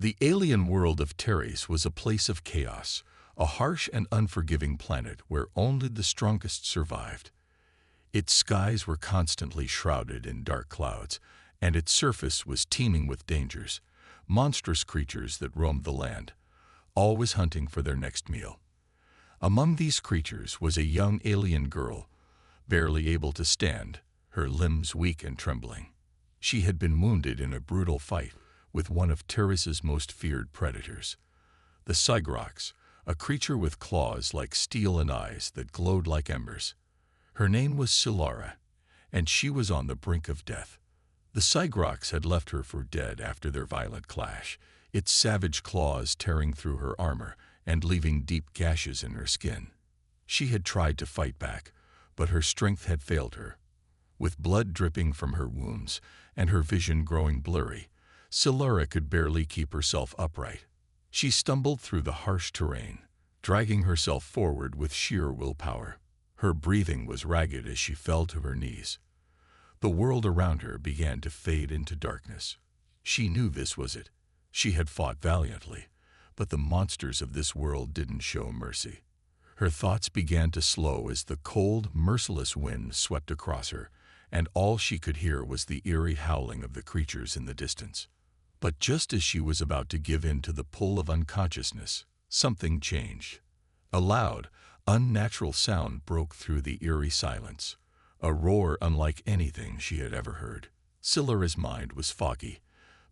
The alien world of Teres was a place of chaos, a harsh and unforgiving planet where only the strongest survived. Its skies were constantly shrouded in dark clouds, and its surface was teeming with dangers, monstrous creatures that roamed the land, always hunting for their next meal. Among these creatures was a young alien girl, barely able to stand, her limbs weak and trembling. She had been wounded in a brutal fight with one of Teres's most feared predators, the Sigrox, a creature with claws like steel and eyes that glowed like embers. Her name was Silara, and she was on the brink of death. The Sigrox had left her for dead after their violent clash, its savage claws tearing through her armor and leaving deep gashes in her skin. She had tried to fight back, but her strength had failed her. With blood dripping from her wounds and her vision growing blurry, Silara could barely keep herself upright. She stumbled through the harsh terrain, dragging herself forward with sheer willpower. Her breathing was ragged as she fell to her knees. The world around her began to fade into darkness. She knew this was it. She had fought valiantly, but the monsters of this world didn't show mercy. Her thoughts began to slow as the cold, merciless wind swept across her, and all she could hear was the eerie howling of the creatures in the distance. But just as she was about to give in to the pull of unconsciousness, something changed. A loud, unnatural sound broke through the eerie silence, a roar unlike anything she had ever heard. Silara's mind was foggy,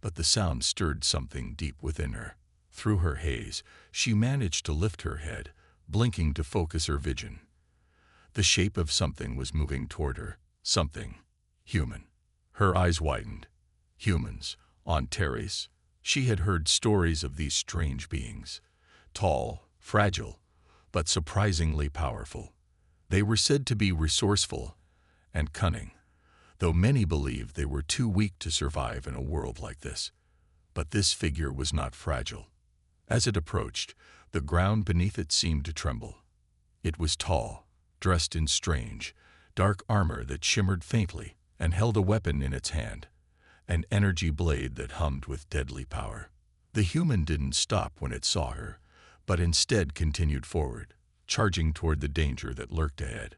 but the sound stirred something deep within her. Through her haze, she managed to lift her head, blinking to focus her vision. The shape of something was moving toward her, something human. Her eyes widened. Humans, on Teres. She had heard stories of these strange beings, tall, fragile, but surprisingly powerful. They were said to be resourceful and cunning, though many believed they were too weak to survive in a world like this. But this figure was not fragile. As it approached, the ground beneath it seemed to tremble. It was tall, dressed in strange, dark armor that shimmered faintly, and held a weapon in its hand, an energy blade that hummed with deadly power. The human didn't stop when it saw her, but instead continued forward, charging toward the danger that lurked ahead.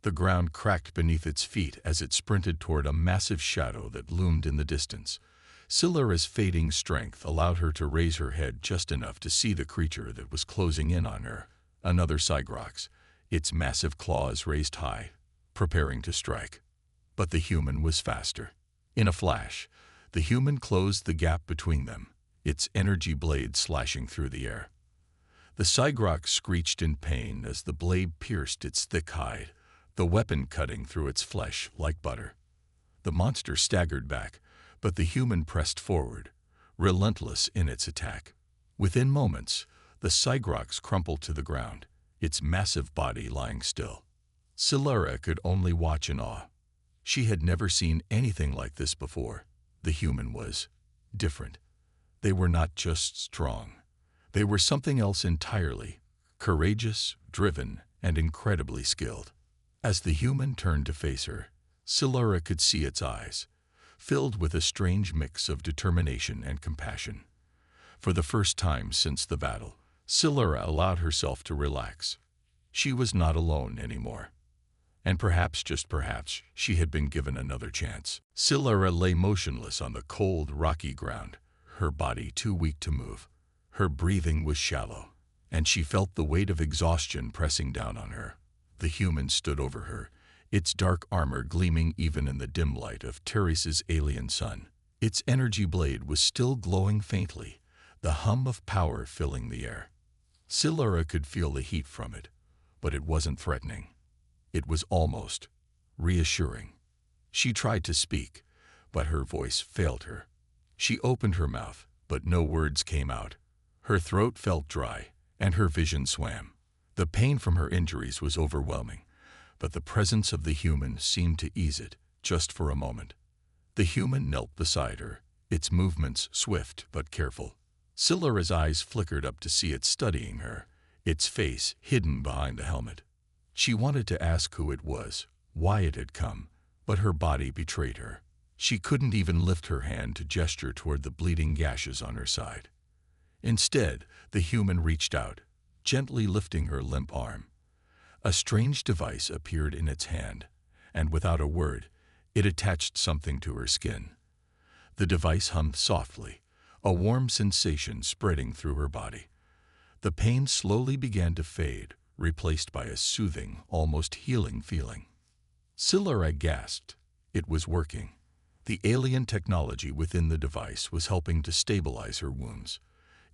The ground cracked beneath its feet as it sprinted toward a massive shadow that loomed in the distance. Silara's fading strength allowed her to raise her head just enough to see the creature that was closing in on her, another Sigrox, its massive claws raised high, preparing to strike. But the human was faster. In a flash, the human closed the gap between them, its energy blade slashing through the air. The Sigrox screeched in pain as the blade pierced its thick hide, the weapon cutting through its flesh like butter. The monster staggered back, but the human pressed forward, relentless in its attack. Within moments, the Sigrox crumpled to the ground, its massive body lying still. Silara could only watch in awe. She had never seen anything like this before. The human was different. They were not just strong. They were something else entirely, courageous, driven, and incredibly skilled. As the human turned to face her, Silara could see its eyes, filled with a strange mix of determination and compassion. For the first time since the battle, Silara allowed herself to relax. She was not alone anymore. And perhaps, just perhaps, she had been given another chance. Silara lay motionless on the cold, rocky ground, her body too weak to move. Her breathing was shallow, and she felt the weight of exhaustion pressing down on her. The human stood over her, its dark armor gleaming even in the dim light of Teres's alien sun. Its energy blade was still glowing faintly, the hum of power filling the air. Silara could feel the heat from it, but it wasn't threatening. It was almost reassuring. She tried to speak, but her voice failed her. She opened her mouth, but no words came out. Her throat felt dry, and her vision swam. The pain from her injuries was overwhelming, but the presence of the human seemed to ease it, just for a moment. The human knelt beside her, its movements swift but careful. Silara's eyes flickered up to see it studying her, its face hidden behind the helmet. She wanted to ask who it was, why it had come, but her body betrayed her. She couldn't even lift her hand to gesture toward the bleeding gashes on her side. Instead, the human reached out, gently lifting her limp arm. A strange device appeared in its hand, and without a word, it attached something to her skin. The device hummed softly, a warm sensation spreading through her body. The pain slowly began to fade, replaced by a soothing, almost healing feeling. Silura gasped. It was working. The alien technology within the device was helping to stabilize her wounds.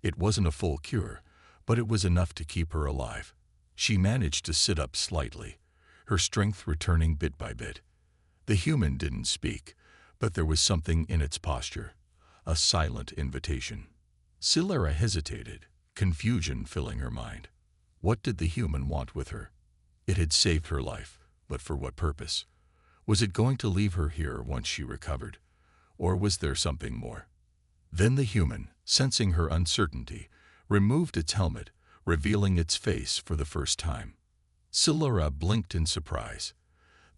It wasn't a full cure, but it was enough to keep her alive. She managed to sit up slightly, her strength returning bit by bit. The human didn't speak, but there was something in its posture, a silent invitation. Silura hesitated, confusion filling her mind. What did the human want with her? It had saved her life, but for what purpose? Was it going to leave her here once she recovered? Or was there something more? Then the human, sensing her uncertainty, removed its helmet, revealing its face for the first time. Silura blinked in surprise.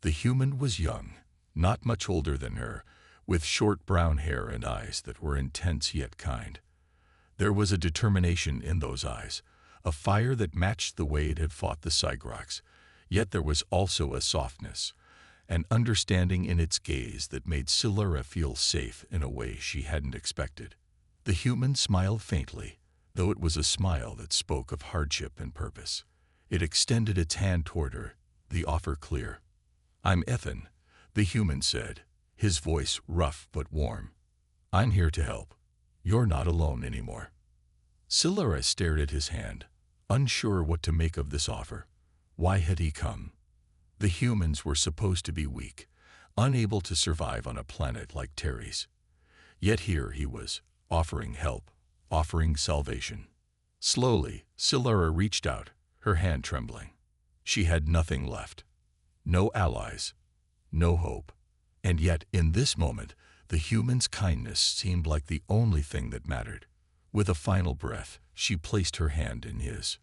The human was young, not much older than her, with short brown hair and eyes that were intense yet kind. There was a determination in those eyes, a fire that matched the way it had fought the Cygrox, yet there was also a softness, an understanding in its gaze that made Silura feel safe in a way she hadn't expected. The human smiled faintly, though it was a smile that spoke of hardship and purpose. It extended its hand toward her, the offer clear. "I'm Ethan," the human said, his voice rough but warm. "I'm here to help. You're not alone anymore." Silura stared at his hand, unsure what to make of this offer. Why had he come? The humans were supposed to be weak, unable to survive on a planet like Terry's. Yet here he was, offering help, offering salvation. Slowly, Silura reached out, her hand trembling. She had nothing left. No allies, no hope. And yet, in this moment, the human's kindness seemed like the only thing that mattered. With a final breath, she placed her hand in his.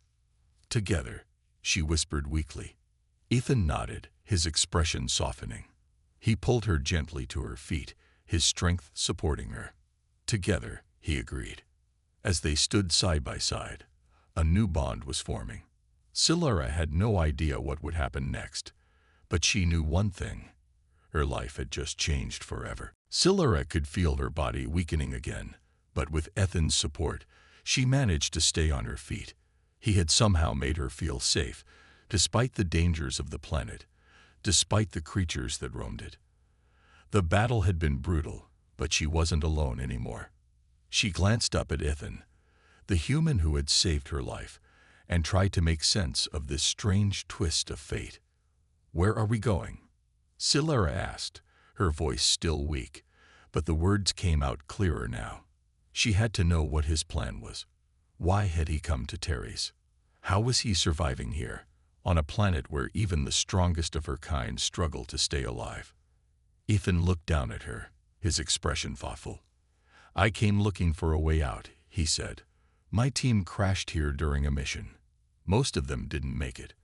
"Together," she whispered weakly. Ethan nodded, his expression softening. He pulled her gently to her feet, his strength supporting her. "Together," he agreed. As they stood side by side, a new bond was forming. Silura had no idea what would happen next, but she knew one thing. Her life had just changed forever. Silura could feel her body weakening again, but with Ethan's support, she managed to stay on her feet. He had somehow made her feel safe, despite the dangers of the planet, despite the creatures that roamed it. The battle had been brutal, but she wasn't alone anymore. She glanced up at Ethan, the human who had saved her life, and tried to make sense of this strange twist of fate. "Where are we going?" Silura asked, her voice still weak, but the words came out clearer now. She had to know what his plan was. Why had he come to Terry's? How was he surviving here, on a planet where even the strongest of her kind struggled to stay alive? Ethan looked down at her, his expression thoughtful. "I came looking for a way out," he said. "My team crashed here during a mission. Most of them didn't make it.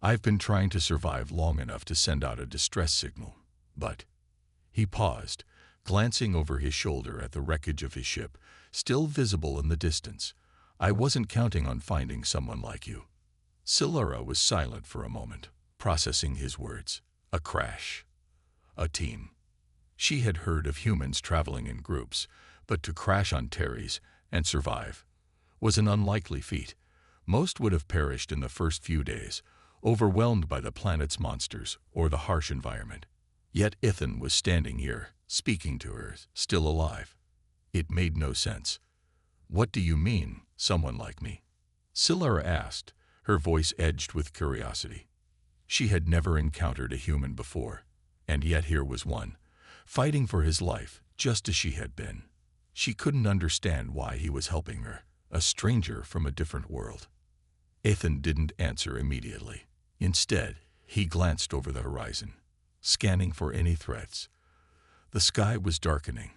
I've been trying to survive long enough to send out a distress signal, but—" He paused, glancing over his shoulder at the wreckage of his ship, still visible in the distance. "I wasn't counting on finding someone like you." Silura was silent for a moment, processing his words. A crash. A team. She had heard of humans traveling in groups, but to crash on Terry's and survive was an unlikely feat. Most would have perished in the first few days, overwhelmed by the planet's monsters or the harsh environment. Yet Ethan was standing here, speaking to her, still alive. It made no sense. "What do you mean, someone like me?" Silura asked, her voice edged with curiosity. She had never encountered a human before, and yet here was one, fighting for his life just as she had been. She couldn't understand why he was helping her, a stranger from a different world. Ethan didn't answer immediately. Instead, he glanced over the horizon, scanning for any threats. The sky was darkening,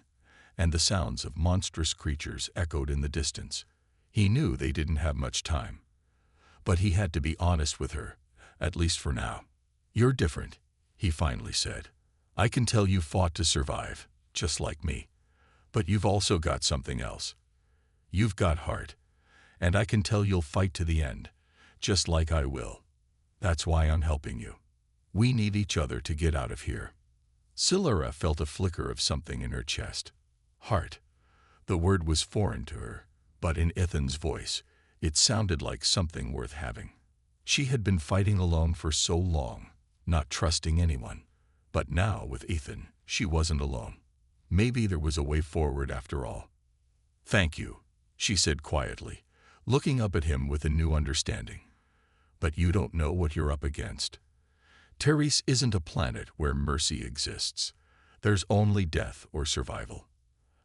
and the sounds of monstrous creatures echoed in the distance. He knew they didn't have much time. But he had to be honest with her, at least for now. "You're different," he finally said. "I can tell you fought to survive, just like me. But you've also got something else. You've got heart, and I can tell you'll fight to the end, just like I will. That's why I'm helping you. We need each other to get out of here." Silura felt a flicker of something in her chest. Heart. The word was foreign to her, but in Ethan's voice, it sounded like something worth having. She had been fighting alone for so long, not trusting anyone. But now, with Ethan, she wasn't alone. Maybe there was a way forward after all. "Thank you," she said quietly, looking up at him with a new understanding. "But you don't know what you're up against. Teres isn't a planet where mercy exists. There's only death or survival."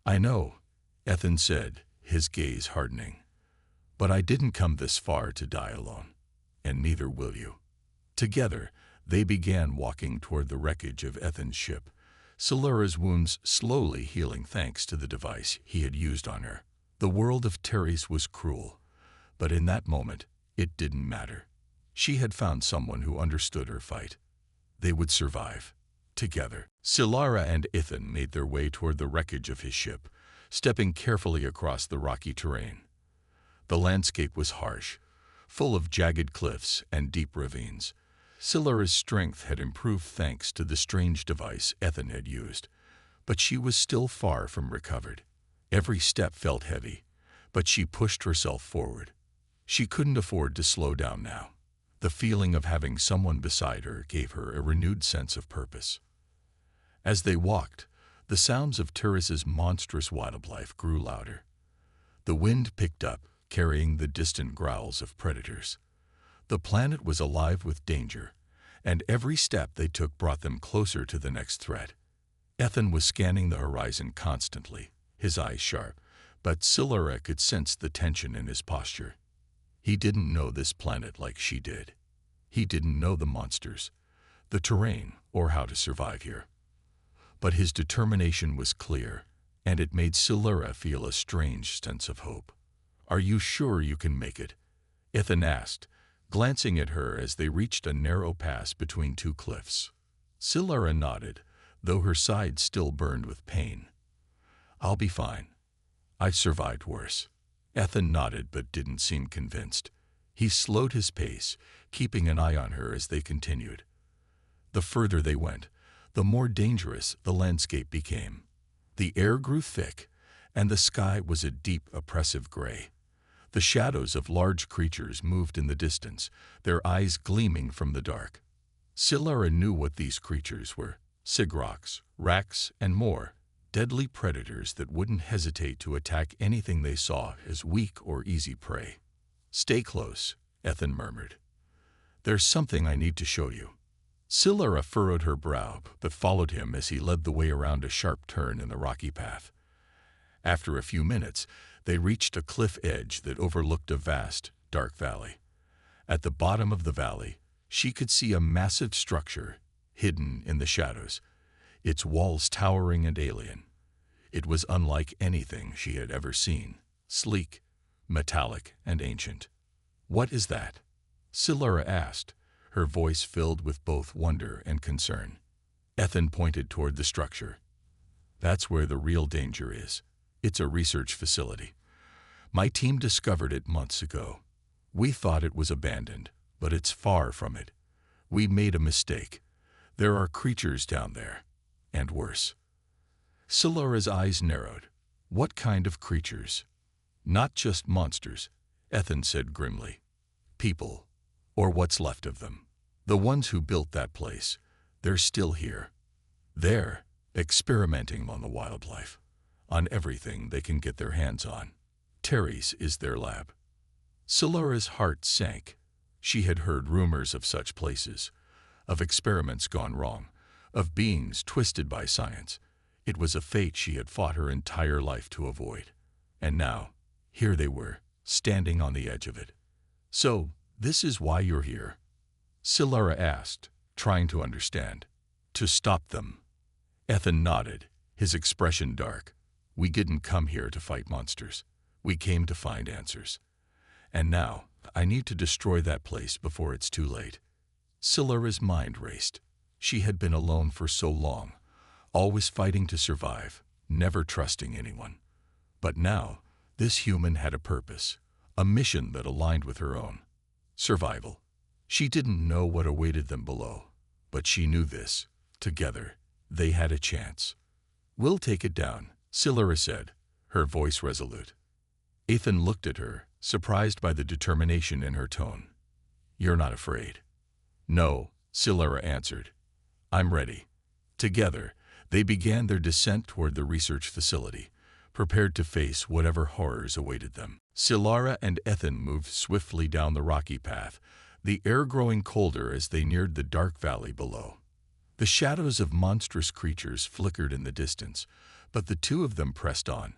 "I know," Ethan said, his gaze hardening. "But I didn't come this far to die alone, and neither will you." Together, they began walking toward the wreckage of Ethan's ship, Silura's wounds slowly healing thanks to the device he had used on her. The world of Teres was cruel, but in that moment, it didn't matter. She had found someone who understood her fight. They would survive. Together, Silura and Ethan made their way toward the wreckage of his ship, stepping carefully across the rocky terrain. The landscape was harsh, full of jagged cliffs and deep ravines. Silura's strength had improved thanks to the strange device Ethan had used, but she was still far from recovered. Every step felt heavy, but she pushed herself forward. She couldn't afford to slow down now. The feeling of having someone beside her gave her a renewed sense of purpose. As they walked, the sounds of Teres's monstrous wildlife grew louder. The wind picked up, carrying the distant growls of predators. The planet was alive with danger, and every step they took brought them closer to the next threat. Ethan was scanning the horizon constantly, his eyes sharp, but Silura could sense the tension in his posture. He didn't know this planet like she did. He didn't know the monsters, the terrain, or how to survive here. But his determination was clear, and it made Silura feel a strange sense of hope. "Are you sure you can make it?" Ethan asked, glancing at her as they reached a narrow pass between two cliffs. Silura nodded, though her side still burned with pain. "I'll be fine. I've survived worse." Ethan nodded but didn't seem convinced. He slowed his pace, keeping an eye on her as they continued. The further they went, the more dangerous the landscape became. The air grew thick, and the sky was a deep, oppressive gray. The shadows of large creatures moved in the distance, their eyes gleaming from the dark. Silura knew what these creatures were: sigroks, raks, and more, deadly predators that wouldn't hesitate to attack anything they saw as weak or easy prey. "Stay close," Ethan murmured. "There's something I need to show you." Silura furrowed her brow, but followed him as he led the way around a sharp turn in the rocky path. After a few minutes, they reached a cliff edge that overlooked a vast, dark valley. At the bottom of the valley, she could see a massive structure, hidden in the shadows, its walls towering and alien. It was unlike anything she had ever seen, sleek, metallic, and ancient. "What is that?" Silura asked, her voice filled with both wonder and concern. Ethan pointed toward the structure. "That's where the real danger is. It's a research facility. My team discovered it months ago. We thought it was abandoned, but it's far from it. We made a mistake. There are creatures down there, and worse." Silura's eyes narrowed. "What kind of creatures?" "Not just monsters," Ethan said grimly. "People, or what's left of them. The ones who built that place, they're still here. They're experimenting on the wildlife, on everything they can get their hands on. Teres is their lab." Silura's heart sank. She had heard rumors of such places, of experiments gone wrong, of beings twisted by science. It was a fate she had fought her entire life to avoid. And now, here they were, standing on the edge of it. "So, this is why you're here?" Silura asked, trying to understand. "To stop them." Ethan nodded, his expression dark. "We didn't come here to fight monsters. We came to find answers. And now, I need to destroy that place before it's too late." Silura's mind raced. She had been alone for so long, always fighting to survive, never trusting anyone. But now, this human had a purpose, a mission that aligned with her own. Survival. She didn't know what awaited them below, but she knew this. Together, they had a chance. "We'll take it down," Silura said, her voice resolute. Ethan looked at her, surprised by the determination in her tone. "You're not afraid?" "No," Silura answered. "I'm ready." Together, they began their descent toward the research facility, prepared to face whatever horrors awaited them. Silura and Ethan moved swiftly down the rocky path, the air growing colder as they neared the dark valley below. The shadows of monstrous creatures flickered in the distance, but the two of them pressed on,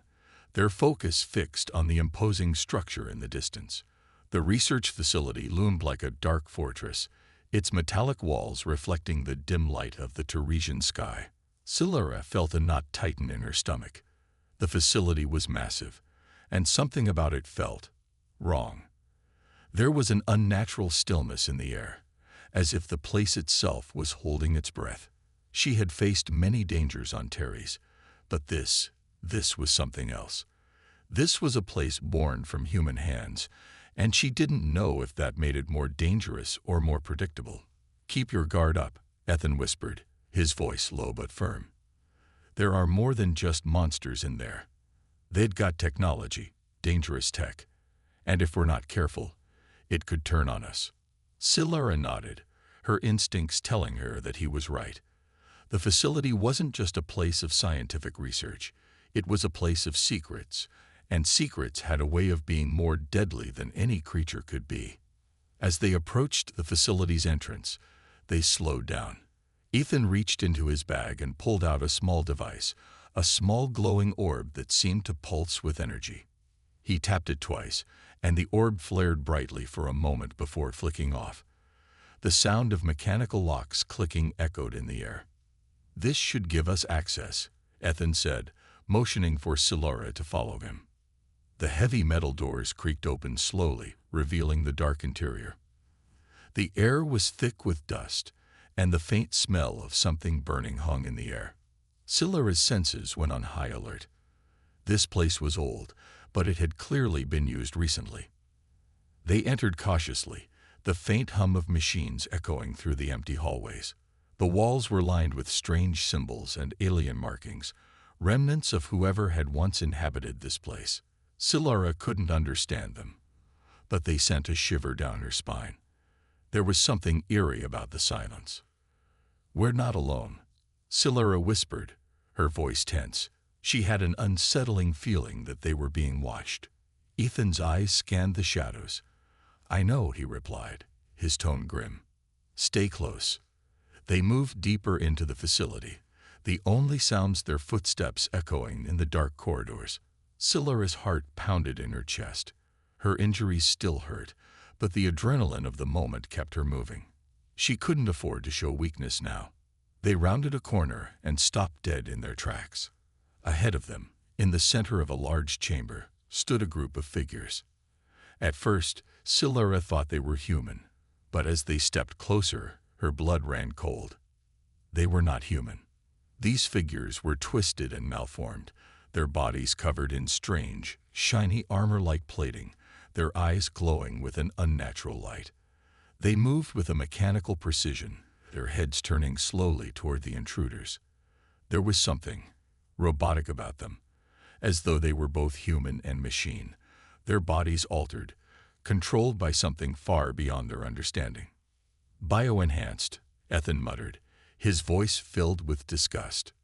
their focus fixed on the imposing structure in the distance. The research facility loomed like a dark fortress, its metallic walls reflecting the dim light of the Teresian sky. Silura felt a knot tighten in her stomach. The facility was massive, and something about it felt wrong. There was an unnatural stillness in the air, as if the place itself was holding its breath. She had faced many dangers on Teres, but this was something else. This was a place born from human hands, and she didn't know if that made it more dangerous or more predictable. "Keep your guard up," Ethan whispered, his voice low but firm. "There are more than just monsters in there. They'd got technology, dangerous tech, and if we're not careful, it could turn on us." Silura nodded, her instincts telling her that he was right. The facility wasn't just a place of scientific research, it was a place of secrets, and secrets had a way of being more deadly than any creature could be. As they approached the facility's entrance, they slowed down. Ethan reached into his bag and pulled out a small device, a small glowing orb that seemed to pulse with energy. He tapped it twice, and the orb flared brightly for a moment before flicking off. The sound of mechanical locks clicking echoed in the air. "This should give us access," Ethan said, motioning for Silura to follow him. The heavy metal doors creaked open slowly, revealing the dark interior. The air was thick with dust, and the faint smell of something burning hung in the air. Silura's senses went on high alert. This place was old, but it had clearly been used recently. They entered cautiously, the faint hum of machines echoing through the empty hallways. The walls were lined with strange symbols and alien markings, remnants of whoever had once inhabited this place. Silura couldn't understand them, but they sent a shiver down her spine. There was something eerie about the silence. "We're not alone," Silura whispered, her voice tense. She had an unsettling feeling that they were being watched. Ethan's eyes scanned the shadows. "I know," he replied, his tone grim. "Stay close." They moved deeper into the facility, the only sounds their footsteps echoing in the dark corridors. Silura's heart pounded in her chest. Her injuries still hurt, but the adrenaline of the moment kept her moving. She couldn't afford to show weakness now. They rounded a corner and stopped dead in their tracks. Ahead of them, in the center of a large chamber, stood a group of figures. At first, Silura thought they were human, but as they stepped closer, her blood ran cold. They were not human. These figures were twisted and malformed, their bodies covered in strange, shiny armor-like plating, their eyes glowing with an unnatural light. They moved with a mechanical precision, their heads turning slowly toward the intruders. There was something robotic about them, as though they were both human and machine, their bodies altered, controlled by something far beyond their understanding. "Bio-enhanced," Ethan muttered, his voice filled with disgust.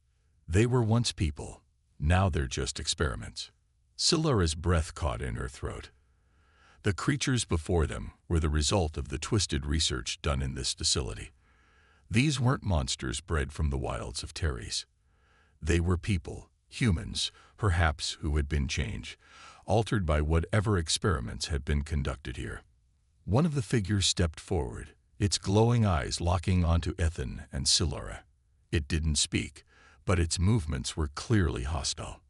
"They were once people, now they're just experiments." Silura's breath caught in her throat. The creatures before them were the result of the twisted research done in this facility. These weren't monsters bred from the wilds of Teres. They were people, humans, perhaps, who had been changed, altered by whatever experiments had been conducted here. One of the figures stepped forward, its glowing eyes locking onto Ethan and Silura. It didn't speak, but its movements were clearly hostile.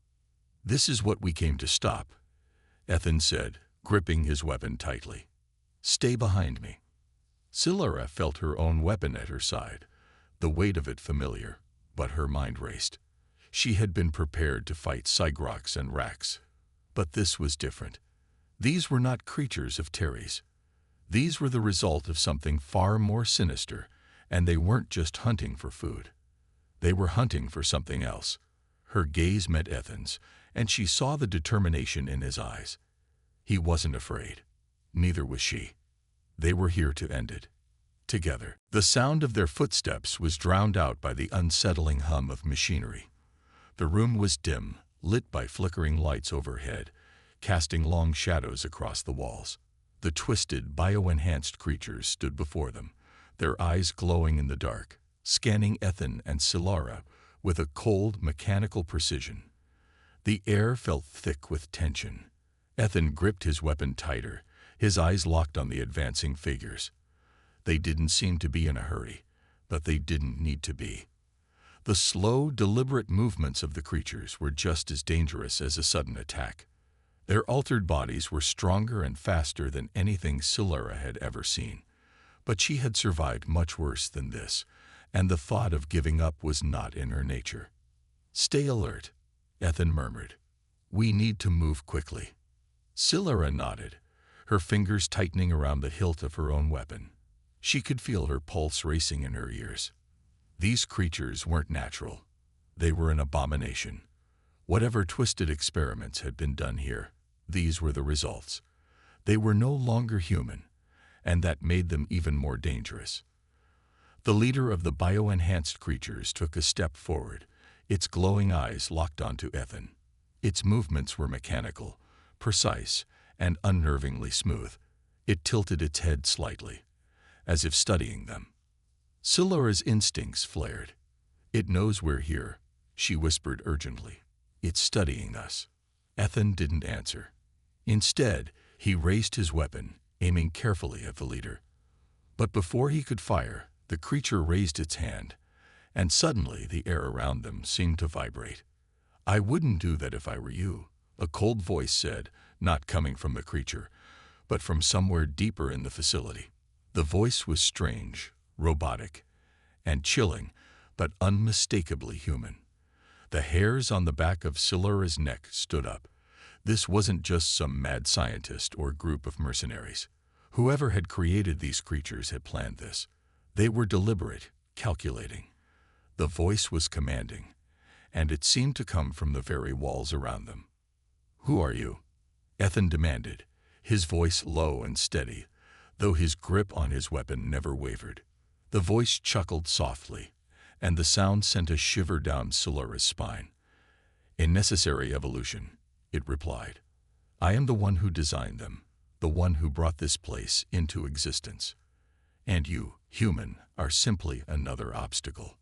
"This is what we came to stop," Ethan said, gripping his weapon tightly. "Stay behind me." Silura felt her own weapon at her side, the weight of it familiar. But her mind raced. She had been prepared to fight Sigroks and Raks. But this was different. These were not creatures of Teres. These were the result of something far more sinister, and they weren't just hunting for food. They were hunting for something else. Her gaze met Ethan's, and she saw the determination in his eyes. He wasn't afraid. Neither was she. They were here to end it. Together. The sound of their footsteps was drowned out by the unsettling hum of machinery. The room was dim, lit by flickering lights overhead, casting long shadows across the walls. The twisted, bio-enhanced creatures stood before them, their eyes glowing in the dark, scanning Ethan and Silara with a cold, mechanical precision. The air felt thick with tension. Ethan gripped his weapon tighter, his eyes locked on the advancing figures. They didn't seem to be in a hurry, but they didn't need to be. The slow, deliberate movements of the creatures were just as dangerous as a sudden attack. Their altered bodies were stronger and faster than anything Silara had ever seen. But she had survived much worse than this, and the thought of giving up was not in her nature. "Stay alert," Ethan murmured. "We need to move quickly." Silara nodded, her fingers tightening around the hilt of her own weapon. She could feel her pulse racing in her ears. These creatures weren't natural. They were an abomination. Whatever twisted experiments had been done here, these were the results. They were no longer human, and that made them even more dangerous. The leader of the bio-enhanced creatures took a step forward, its glowing eyes locked onto Ethan. Its movements were mechanical, precise, and unnervingly smooth. It tilted its head slightly, as if studying them. Silara's instincts flared. "It knows we're here," she whispered urgently. "It's studying us." Ethan didn't answer. Instead, he raised his weapon, aiming carefully at the leader. But before he could fire, the creature raised its hand, and suddenly the air around them seemed to vibrate. "I wouldn't do that if I were you," a cold voice said, not coming from the creature, but from somewhere deeper in the facility. The voice was strange, robotic, and chilling, but unmistakably human. The hairs on the back of Silara's neck stood up. This wasn't just some mad scientist or group of mercenaries. Whoever had created these creatures had planned this. They were deliberate, calculating. The voice was commanding, and it seemed to come from the very walls around them. "Who are you?" Ethan demanded, his voice low and steady, though his grip on his weapon never wavered. The voice chuckled softly, and the sound sent a shiver down Silara's spine. "A necessary evolution," it replied. "I am the one who designed them, the one who brought this place into existence. And you, human, are simply another obstacle."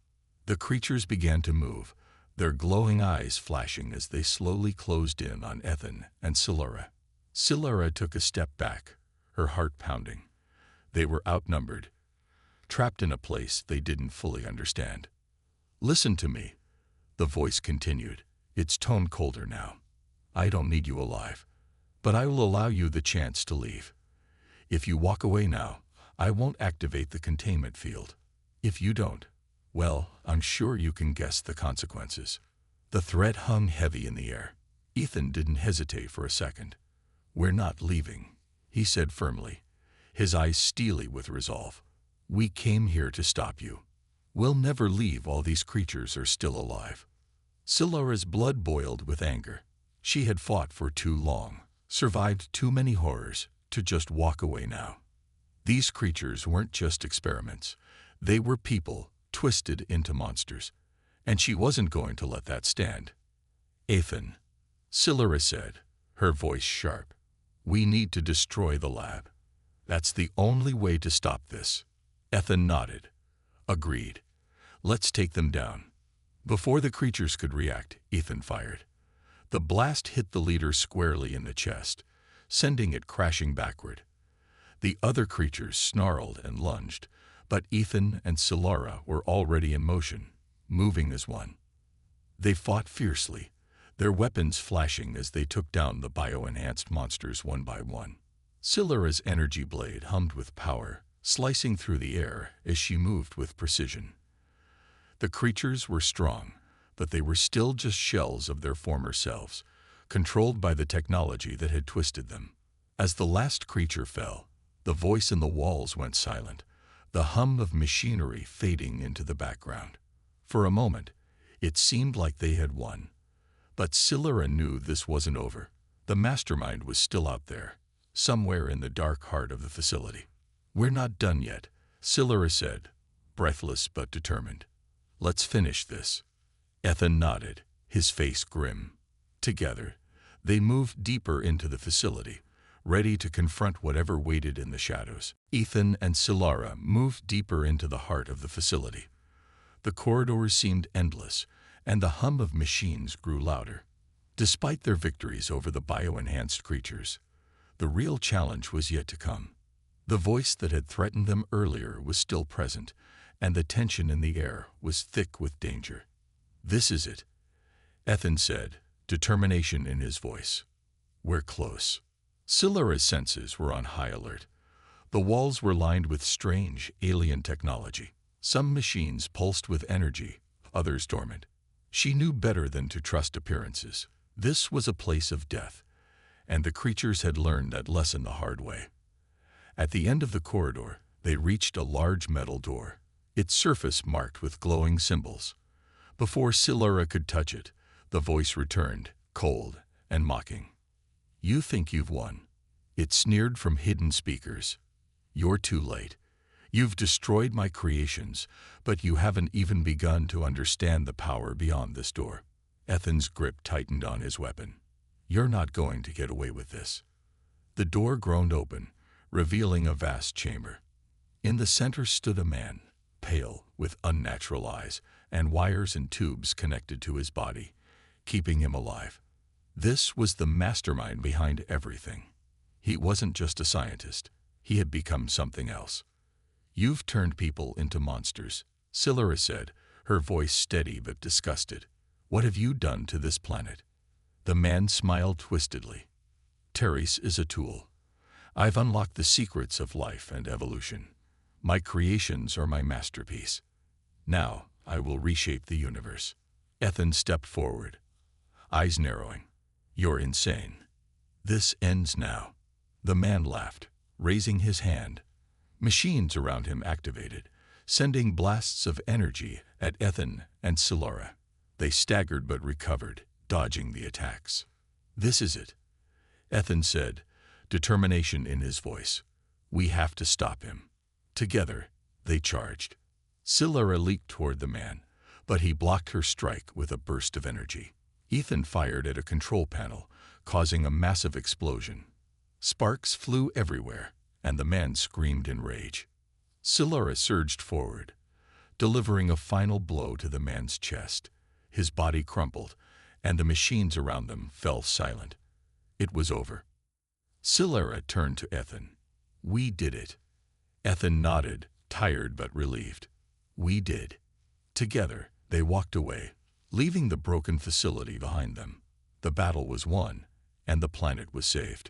The creatures began to move, their glowing eyes flashing as they slowly closed in on Ethan and Silara. Silara took a step back, her heart pounding. They were outnumbered, trapped in a place they didn't fully understand. "Listen to me," the voice continued, its tone colder now. "I don't need you alive, but I will allow you the chance to leave. If you walk away now, I won't activate the containment field. If you don't, well, I'm sure you can guess the consequences." The threat hung heavy in the air. Ethan didn't hesitate for a second. "We're not leaving," he said firmly, his eyes steely with resolve. "We came here to stop you. We'll never leave while these creatures are still alive." Silara's blood boiled with anger. She had fought for too long, survived too many horrors, to just walk away now. These creatures weren't just experiments. They were people, twisted into monsters. And she wasn't going to let that stand. "Ethan," Silara said, her voice sharp, "we need to destroy the lab. That's the only way to stop this." Ethan nodded. "Agreed. Let's take them down." Before the creatures could react, Ethan fired. The blast hit the leader squarely in the chest, sending it crashing backward. The other creatures snarled and lunged, but Ethan and Silara were already in motion, moving as one. They fought fiercely, their weapons flashing as they took down the bio-enhanced monsters one by one. Silara's energy blade hummed with power, slicing through the air as she moved with precision. The creatures were strong, but they were still just shells of their former selves, controlled by the technology that had twisted them. As the last creature fell, the voice in the walls went silent, the hum of machinery fading into the background. For a moment, it seemed like they had won. But Scylla knew this wasn't over. The mastermind was still out there, somewhere in the dark heart of the facility. "We're not done yet," Scylla said, breathless but determined. "Let's finish this." Ethan nodded, his face grim. Together, they moved deeper into the facility, ready to confront whatever waited in the shadows. Ethan and Scylla moved deeper into the heart of the facility. The corridors seemed endless, and the hum of machines grew louder. Despite their victories over the bio-enhanced creatures, the real challenge was yet to come. The voice that had threatened them earlier was still present, and the tension in the air was thick with danger. "This is it," Ethan said, determination in his voice. "We're close." Scylla's senses were on high alert. The walls were lined with strange, alien technology. Some machines pulsed with energy, others dormant. She knew better than to trust appearances. This was a place of death, and the creatures had learned that lesson the hard way. At the end of the corridor, they reached a large metal door, its surface marked with glowing symbols. Before Scylla could touch it, the voice returned, cold and mocking. "You think you've won?" It sneered from hidden speakers. "You're too late. You've destroyed my creations, but you haven't even begun to understand the power beyond this door." Ethan's grip tightened on his weapon. "You're not going to get away with this." The door groaned open, revealing a vast chamber. In the center stood a man, pale, with unnatural eyes, and wires and tubes connected to his body, keeping him alive. This was the mastermind behind everything. He wasn't just a scientist. He had become something else. "You've turned people into monsters," Scylla said, her voice steady but disgusted. "What have you done to this planet?" The man smiled twistedly. "Teres is a tool. I've unlocked the secrets of life and evolution. My creations are my masterpiece. Now I will reshape the universe." Ethan stepped forward, eyes narrowing. "You're insane. This ends now." The man laughed, raising his hand. Machines around him activated, sending blasts of energy at Ethan and Scylla. They staggered but recovered, dodging the attacks. "This is it," Ethan said, determination in his voice. "We have to stop him." Together, they charged. Scylla leaped toward the man, but he blocked her strike with a burst of energy. Ethan fired at a control panel, causing a massive explosion. Sparks flew everywhere, and the man screamed in rage. Scylla surged forward, delivering a final blow to the man's chest. His body crumpled, and the machines around them fell silent. It was over. Scylla turned to Ethan. "We did it." Ethan nodded, tired but relieved. "We did." Together, they walked away, leaving the broken facility behind them. The battle was won, and the planet was saved.